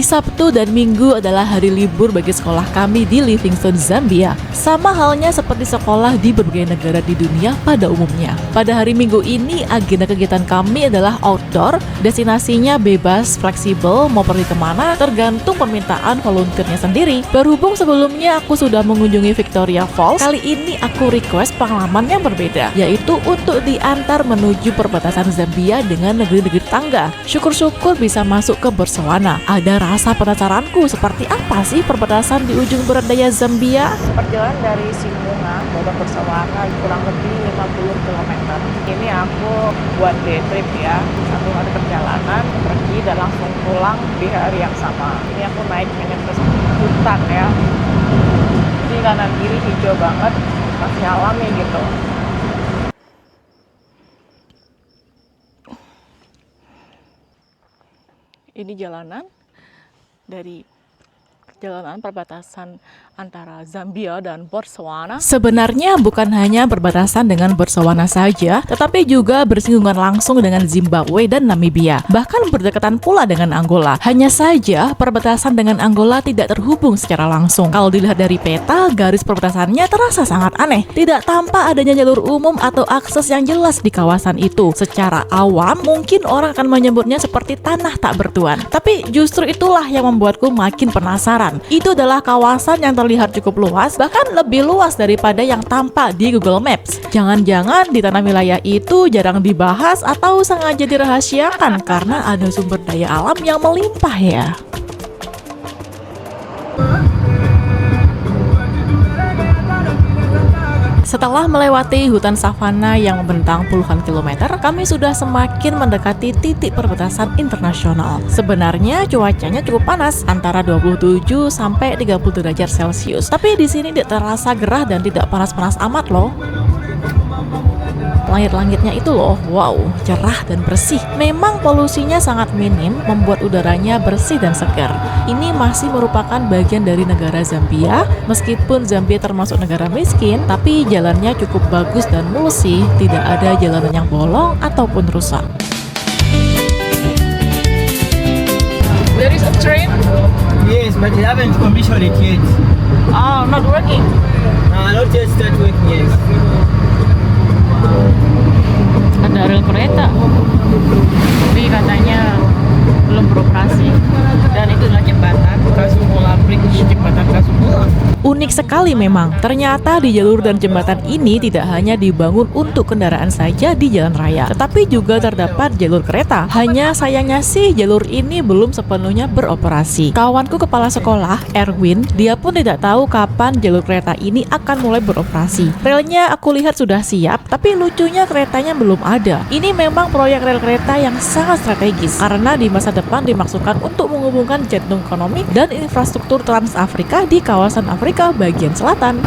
Sabtu dan Minggu adalah hari libur bagi sekolah kami di Livingstone, Zambia. Sama halnya seperti sekolah di berbagai negara di dunia pada umumnya. Pada hari Minggu ini, agenda kegiatan kami adalah outdoor, destinasinya bebas, fleksibel, mau pergi kemana tergantung permintaan volunteernya sendiri. Berhubung sebelumnya aku sudah mengunjungi Victoria Falls, kali ini aku request pengalaman yang berbeda, yaitu untuk diantar menuju perbatasan Zambia dengan negeri-negeri tangga. Syukur-syukur bisa masuk ke Botswana. Ada rasa penasaranku, seperti apa sih perbatasan di ujung barat daya Zambia? Perjalanan dari Simunga ke Botswana kurang lebih 50 km. Ini aku buat day trip ya, satu hari perjalanan, pergi dan langsung pulang di hari yang sama. Ini aku naik ke hutan ya, di kanan kiri hijau banget, masih alami gitu. Ini jalanan dari jalanan perbatasan antara Zambia dan Botswana. Sebenarnya bukan hanya berbatasan dengan Botswana saja, tetapi juga bersinggungan langsung dengan Zimbabwe dan Namibia. Bahkan berdekatan pula dengan Angola. Hanya saja perbatasan dengan Angola tidak terhubung secara langsung. Kalau dilihat dari peta, garis perbatasannya terasa sangat aneh. Tidak tampak adanya jalur umum atau akses yang jelas di kawasan itu. Secara awam, mungkin orang akan menyebutnya seperti tanah tak bertuan. Tapi justru itulah yang membuatku makin penasaran. Itu adalah kawasan yang terlihat cukup luas, bahkan lebih luas daripada yang tampak di Google Maps. Jangan-jangan di tanah wilayah itu jarang dibahas atau sengaja dirahasiakan karena ada sumber daya alam yang melimpah ya. Setelah melewati hutan savana yang membentang puluhan kilometer, kami sudah semakin mendekati titik perbatasan internasional. Sebenarnya cuacanya cukup panas, antara 27 sampai 30 derajat Celcius. Tapi di sini tidak terasa gerah dan tidak panas-panas amat loh. Langit-langitnya itu loh, wow, cerah dan bersih. Memang polusinya sangat minim, membuat udaranya bersih dan segar. Ini masih merupakan bagian dari negara Zambia. Meskipun Zambia termasuk negara miskin, tapi jalannya cukup bagus dan mulus sih. Tidak ada jalanan yang bolong ataupun rusak. There is a train? Yes, but they haven't commissioned it yet. Oh, not working. Not yet start working yet. Ada rel kereta, tapi katanya belum beroperasi. Dan itu adalah jembatan Kasumula Bridge, jembatan Kasumula. Unik sekali memang, ternyata di jalur dan jembatan ini tidak hanya dibangun untuk kendaraan saja di jalan raya, tetapi juga terdapat jalur kereta. Hanya sayangnya sih jalur ini belum sepenuhnya beroperasi. Kawanku kepala sekolah, Erwin, dia pun tidak tahu kapan jalur kereta ini akan mulai beroperasi. Relnya aku lihat sudah siap, tapi lucunya keretanya belum ada. Ini memang proyek rel kereta yang sangat strategis, karena di masa depan dimaksudkan untuk menghubungkan jantung ekonomi dan infrastruktur Trans-Afrika di kawasan Afrika bagian selatan.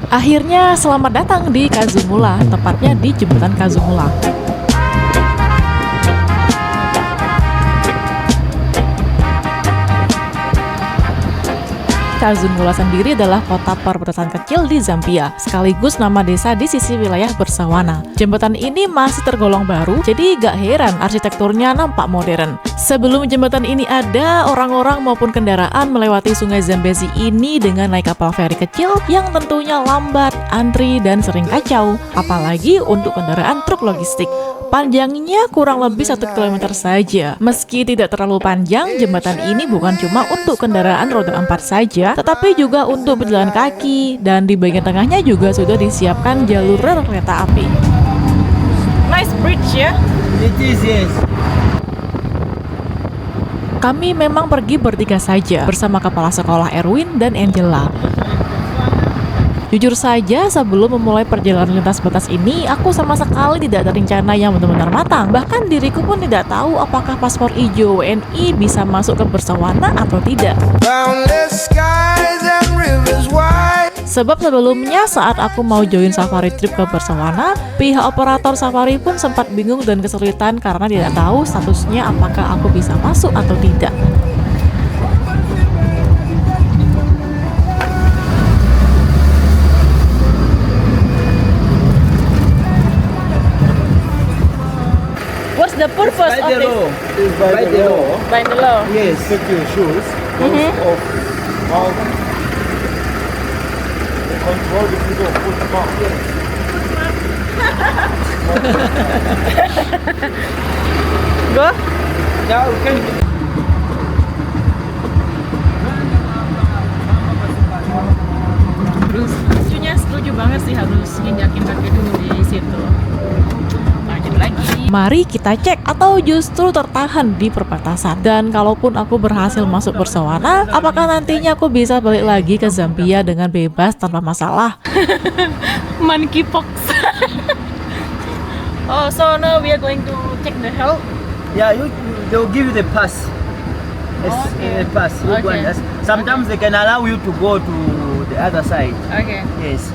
Akhirnya selamat datang di Kasumula, tepatnya di jembatan Kasumula. Kasumula sendiri adalah kota perbatasan kecil di Zambia, sekaligus nama desa di sisi wilayah Botswana. Jembatan ini masih tergolong baru, jadi gak heran arsitekturnya nampak modern. Sebelum jembatan ini ada, orang-orang maupun kendaraan melewati sungai Zambezi ini dengan naik kapal feri kecil yang tentunya lambat, antri, dan sering kacau. Apalagi untuk kendaraan truk logistik. Panjangnya kurang lebih 1 km saja. Meski tidak terlalu panjang, jembatan ini bukan cuma untuk kendaraan roda 4 saja, tetapi juga untuk berjalan kaki, dan di bagian tengahnya juga sudah disiapkan jalur rel kereta api. Nice bridge ya. It is, yes. Kami memang pergi bertiga saja bersama kepala sekolah Erwin dan Angela. Jujur saja, sebelum memulai perjalanan lintas batas ini, aku sama sekali tidak ada rencana yang benar-benar matang. Bahkan diriku pun tidak tahu apakah paspor hijau WNI bisa masuk ke Botswana atau tidak. Sebab sebelumnya saat aku mau join safari trip ke Botswana, pihak operator safari pun sempat bingung dan kesulitan karena tidak tahu statusnya apakah aku bisa masuk atau tidak. What's the purpose By of the this? law. It's by the law. By the law. Yes. Take your shoes. Off. Out. Control the foot of footmark. Yes. Go. Now we can. Setuju banget sih, harus nginjakin kaki dulu di situ. Lanjut lagi. Mari kita cek atau justru tertahan di perbatasan. Dan kalaupun aku berhasil masuk Botswana, apakah nantinya aku bisa balik lagi ke Zambia dengan bebas tanpa masalah? Monkeypox. Oh, so now we are going to check the health. Yeah, they'll give you the pass. Yes, Okay. the pass. You go Okay. and sometimes they can allow you to go to the other side. Okay. Yes.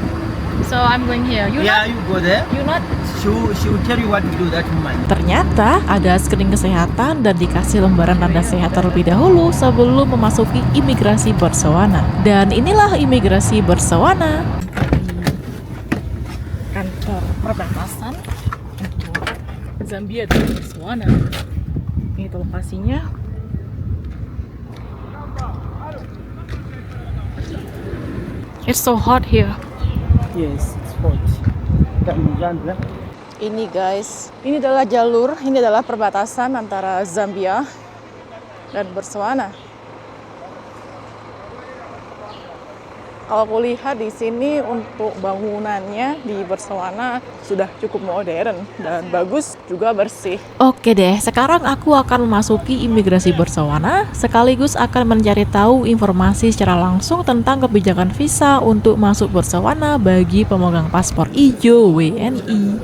So I'm going here. You Yeah, you go there. not? She will tell you what to do that woman. Ternyata ada screening kesehatan dan dikasih lembaran tanda sehat terlebih dahulu sebelum memasuki imigrasi Botswana. Dan inilah imigrasi Botswana. Kantor perbatasan untuk Zambia dan Botswana. Ini lokasinya. It's so hot here. Yes, it's hot. Ini guys, ini adalah jalur, ini adalah perbatasan antara Zambia dan Botswana. Kalau aku lihat di sini untuk bangunannya di Botswana sudah cukup modern dan bagus juga bersih. Oke deh, sekarang aku akan memasuki imigrasi Botswana sekaligus akan mencari tahu informasi secara langsung tentang kebijakan visa untuk masuk Botswana bagi pemegang paspor hijau WNI.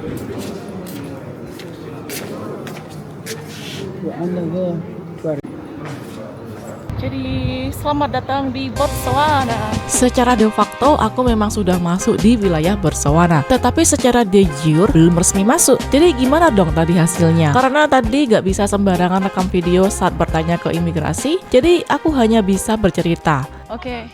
Jadi selamat datang di Botswana. Secara de facto aku memang sudah masuk di wilayah Botswana, tetapi secara de jure belum resmi masuk. Jadi gimana dong tadi hasilnya? Karena tadi gak bisa sembarangan rekam video saat bertanya ke imigrasi, jadi aku hanya bisa bercerita. Oke,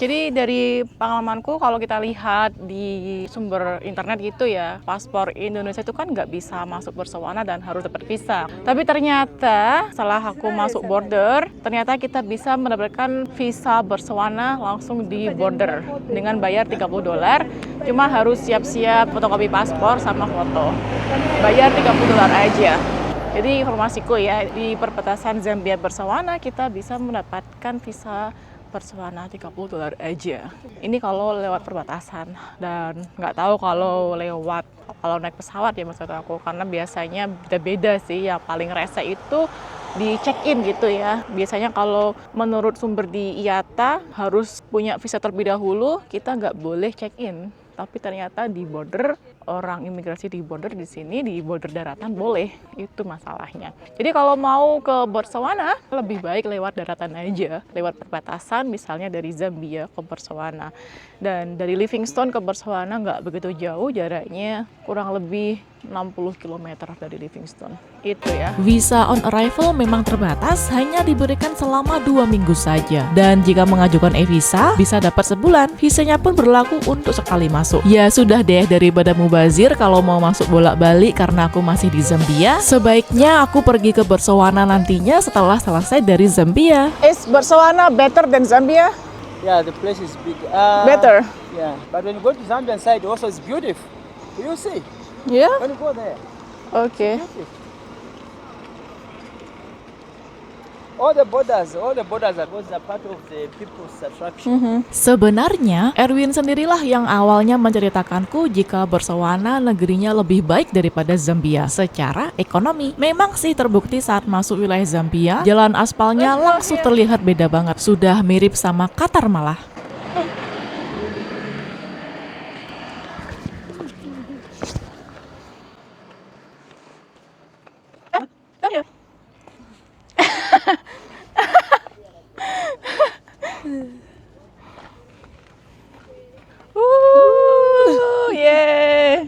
jadi dari pengalamanku kalau kita lihat di sumber internet gitu ya, paspor Indonesia itu kan nggak bisa masuk Botswana dan harus dapat visa. Tapi ternyata setelah aku masuk border, ternyata kita bisa mendapatkan visa Botswana langsung di border dengan bayar $30. Cuma harus siap-siap fotokopi paspor sama foto. Bayar $30 aja. Jadi informasiku ya, di perbatasan Zambia Botswana kita bisa mendapatkan visa Botswana $30 aja. Ini kalau lewat perbatasan, dan nggak tahu kalau naik pesawat ya maksud aku, karena biasanya beda-beda sih. Yang paling rese itu di check-in gitu ya. Biasanya kalau menurut sumber di IATA harus punya visa terlebih dahulu, kita nggak boleh check-in. Tapi ternyata di border, orang imigrasi di border di sini, di border daratan boleh. Itu masalahnya. Jadi kalau mau ke Botswana, lebih baik lewat daratan aja. Lewat perbatasan, misalnya dari Zambia ke Botswana. Dan dari Livingstone ke Botswana nggak begitu jauh, jaraknya kurang lebih 60 km dari Livingstone. Itu ya. Visa on arrival memang terbatas, hanya diberikan selama 2 minggu saja. Dan jika mengajukan e-visa, bisa dapat sebulan. Visanya pun berlaku untuk sekali masuk. Ya sudah deh, daripada mubazir kalau mau masuk bolak-balik karena aku masih di Zambia, sebaiknya aku pergi ke Botswana nantinya setelah selesai dari Zambia. Is Botswana better than Zambia? Yeah, the place is big. Better. Yeah, but when you go to Zambian side, also it's beautiful. You see, Yeah? when you go there, Okay. beautiful. All the borders are part of the people's attraction. Sebenarnya, Erwin sendirilah yang awalnya menceritakanku jika Botswana negerinya lebih baik daripada Zambia secara ekonomi. Memang sih terbukti saat masuk wilayah Zambia, jalan aspalnya langsung terlihat beda banget. Sudah mirip sama Qatar malah. Yeah.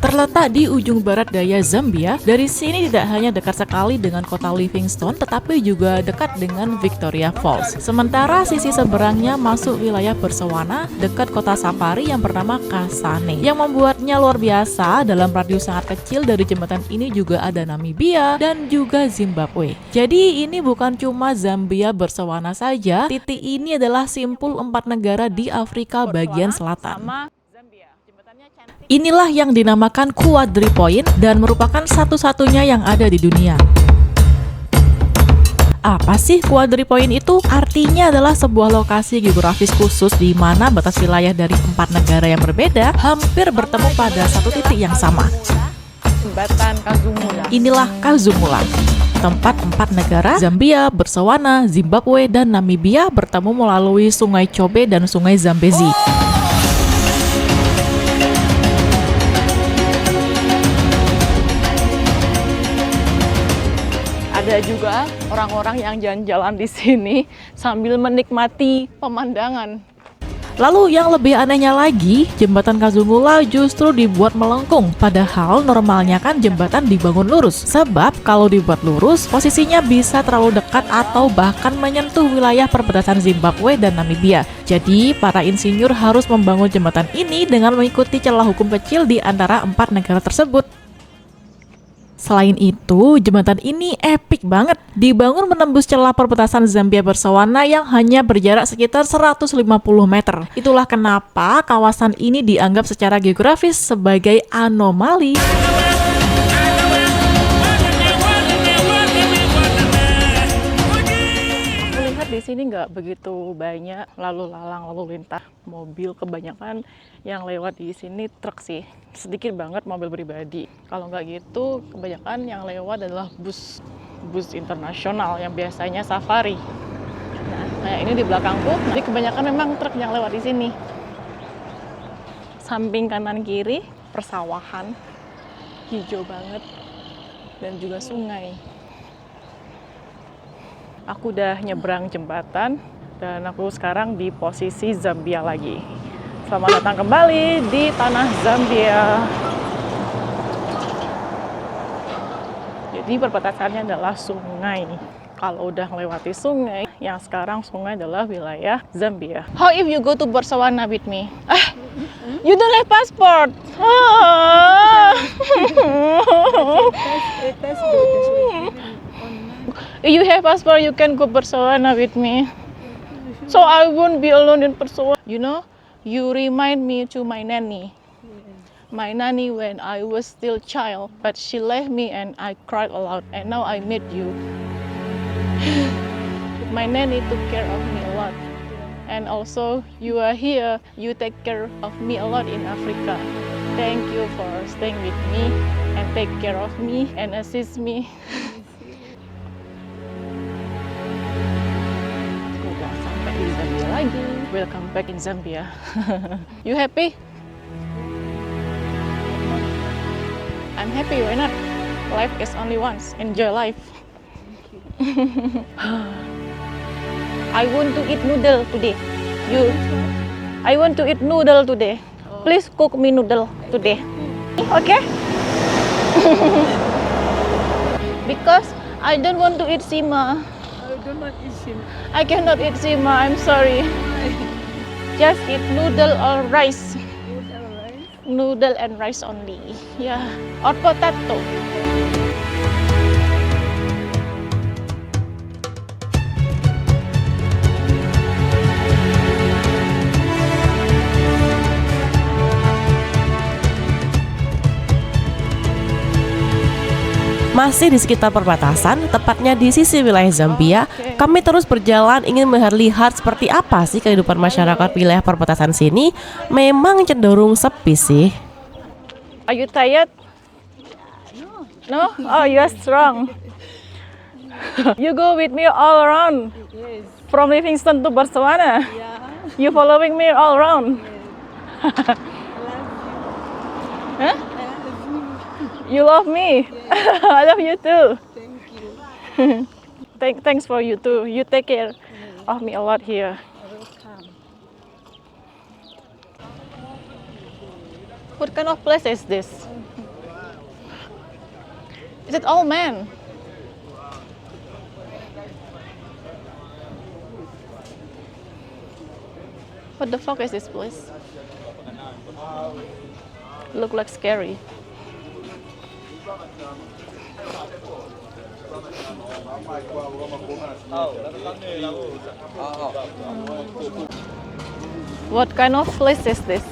Terletak Berada di ujung barat daya Zambia, dari sini tidak hanya dekat sekali dengan kota Livingstone, tetapi juga dekat dengan Victoria Falls. Sementara sisi seberangnya masuk wilayah bersewana dekat kota safari yang bernama Kasane. Yang membuatnya luar biasa, dalam radius sangat kecil dari jembatan ini juga ada Namibia dan juga Zimbabwe. Jadi ini bukan cuma Zambia bersewana saja, titik ini adalah simpul 4 negara di Afrika bagian selatan. Inilah yang dinamakan Quadri Point dan merupakan satu-satunya yang ada di dunia. Apa sih Quadri Point itu? Artinya adalah sebuah lokasi geografis khusus di mana batas wilayah dari 4 negara yang berbeda hampir bertemu pada satu titik yang sama. Jembatan Kazumula. Inilah Kazumula, tempat 4 negara Zambia, Botswana, Zimbabwe, dan Namibia bertemu melalui Sungai Chobe dan Sungai Zambezi. Ada juga orang-orang yang jalan-jalan di sini sambil menikmati pemandangan. Lalu yang lebih anehnya lagi, jembatan Kazumula justru dibuat melengkung. Padahal normalnya kan jembatan dibangun lurus. Sebab kalau dibuat lurus, posisinya bisa terlalu dekat atau bahkan menyentuh wilayah perbatasan Zimbabwe dan Namibia. Jadi para insinyur harus membangun jembatan ini dengan mengikuti celah hukum kecil di antara 4 negara tersebut. Selain itu, jembatan ini epik banget. Dibangun menembus celah perbatasan Zambia bersewana yang hanya berjarak sekitar 150 meter. Itulah kenapa kawasan ini dianggap secara geografis sebagai anomali. Di sini nggak begitu banyak lalu lalang lalu lintas mobil, kebanyakan yang lewat di sini truk sih, sedikit banget mobil pribadi. Kalau nggak gitu, kebanyakan yang lewat adalah bus internasional yang biasanya safari. Nah, kayak ini di belakangku, jadi kebanyakan memang truk yang lewat di sini. Samping kanan kiri persawahan, hijau banget, dan juga sungai. Aku udah nyebrang jembatan dan aku sekarang di posisi Zambia lagi. Selamat datang kembali di tanah Zambia. Jadi perbatasannya adalah sungai. Kalau udah melewati sungai, yang sekarang sungai adalah wilayah Zambia. How if you go to Botswana with me? You don't have passport. If you have passport, you can go Botswana with me. So I won't be alone in Botswana. You know, you remind me to my nanny. My nanny when I was still child, but she left me and I cried a lot. And now I met you. My nanny took care of me a lot. And also, you are here. You take care of me a lot in Africa. Thank you for staying with me and take care of me and assist me. Lagi. Welcome back in Zambia. You happy? I'm happy, why not? Life is only once. Enjoy life. I want to eat noodle today. I want to eat noodle today. Please cook me noodle today. Okay? Because I don't want to eat sima. I cannot eat sima, I'm sorry. Just eat noodle or rice. Noodle and rice only. Yeah, or potato. Masih di sekitar perbatasan, tepatnya di sisi wilayah Zambia, kami terus berjalan ingin melihat seperti apa sih kehidupan masyarakat wilayah perbatasan sini. Memang cenderung sepi sih. Are you tired? No? Oh, you are strong. You go with me all around. From Livingstone to Botswana. You following me all around. Huh? You love me. I love you too. Thank you. Thanks for you too. You take care of me a lot here. What kind of place is this? Is it all men? What the fuck is this place? Look like scary. What kind of place is this?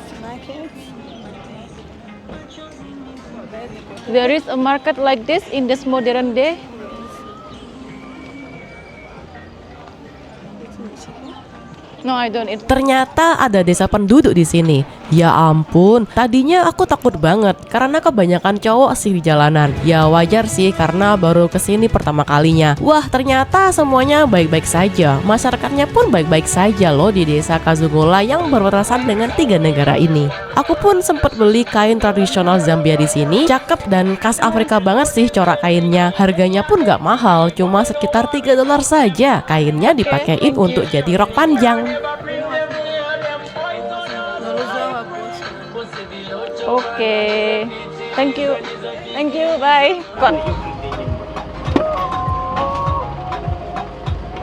There is a market like this in this modern day. No, I don't eat. Ternyata ada desa penduduk di sini. Ya ampun, tadinya aku takut banget karena kebanyakan cowok sih di jalanan. Ya wajar sih karena baru kesini pertama kalinya. Wah, ternyata semuanya baik-baik saja. Masyarakatnya pun baik-baik saja loh di desa Kazungula yang berbatasan dengan 3 negara ini. Aku pun sempat beli kain tradisional Zambia di sini. Cakep dan khas Afrika banget sih corak kainnya. Harganya pun gak mahal, cuma sekitar $3 saja. Kainnya dipakein untuk jadi rok panjang. Okay, thank you, bye. Kon.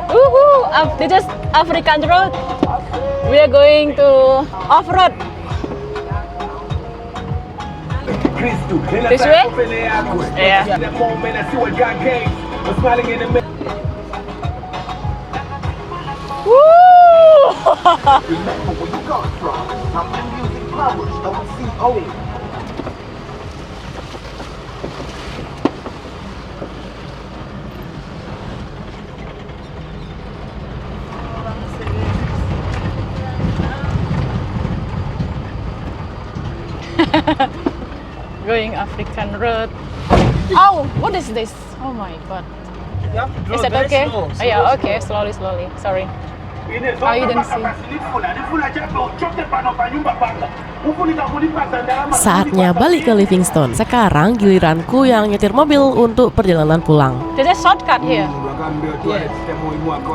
Woohoo! This is African road. We are going to off-road. This way? Yeah. Going African road. Oh, what is this? Oh my god. Is that okay? Oh, yeah, okay. Slowly. Sorry. Oh, you didn't see. Saatnya balik ke Livingstone. Sekarang giliranku yang nyetir mobil untuk perjalanan pulang. There's a shortcut here.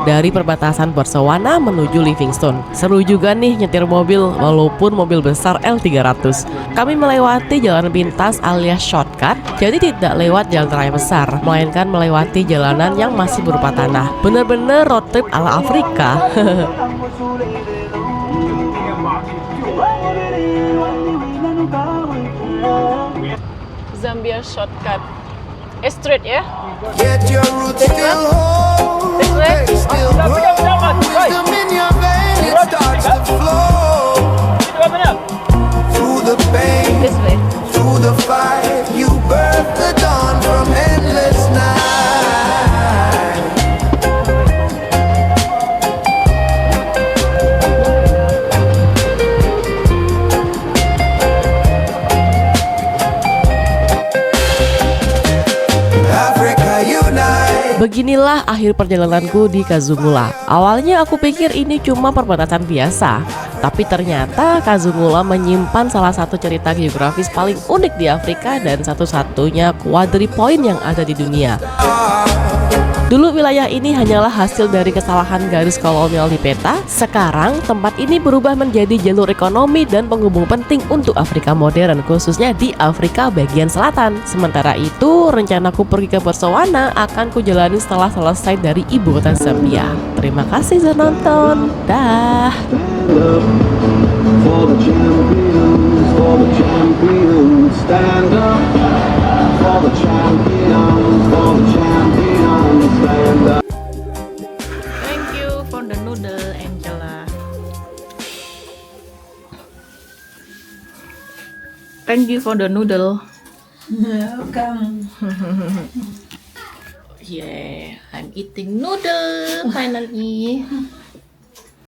Dari perbatasan Botswana menuju Livingstone. Seru juga nih nyetir mobil walaupun mobil besar L300. Kami melewati jalan pintas alias shortcut, jadi tidak lewat jalan raya besar, melainkan melewati jalanan yang masih berupa tanah. Bener-bener road trip ala Afrika. Zambia shortcut. It's straight, yeah? Get your roots still hold, This way? they still grow. Wisdom in your vein, it starts to flow. Through the pain, This way. through the fight, you birth the dawn from endless night. Africa unite. Beginilah akhir perjalananku di Kazungula. Awalnya aku pikir ini cuma perbatasan biasa, tapi ternyata Kazungula menyimpan salah satu cerita geografis paling unik di Afrika dan satu-satunya quadripoint yang ada di dunia. Dulu wilayah ini hanyalah hasil dari kesalahan garis kolonial di peta. Sekarang tempat ini berubah menjadi jalur ekonomi dan penghubung penting untuk Afrika modern, khususnya di Afrika bagian selatan. Sementara itu, rencanaku pergi ke Botswana akan kujalani setelah selesai dari ibu kota Zambia. Terima kasih sudah nonton. Dah. For the champions, stand up. For the champions, stand up. Thank you for the noodle, Angela. Thank you for the noodle. Welcome. Yeah, I'm eating noodle finally.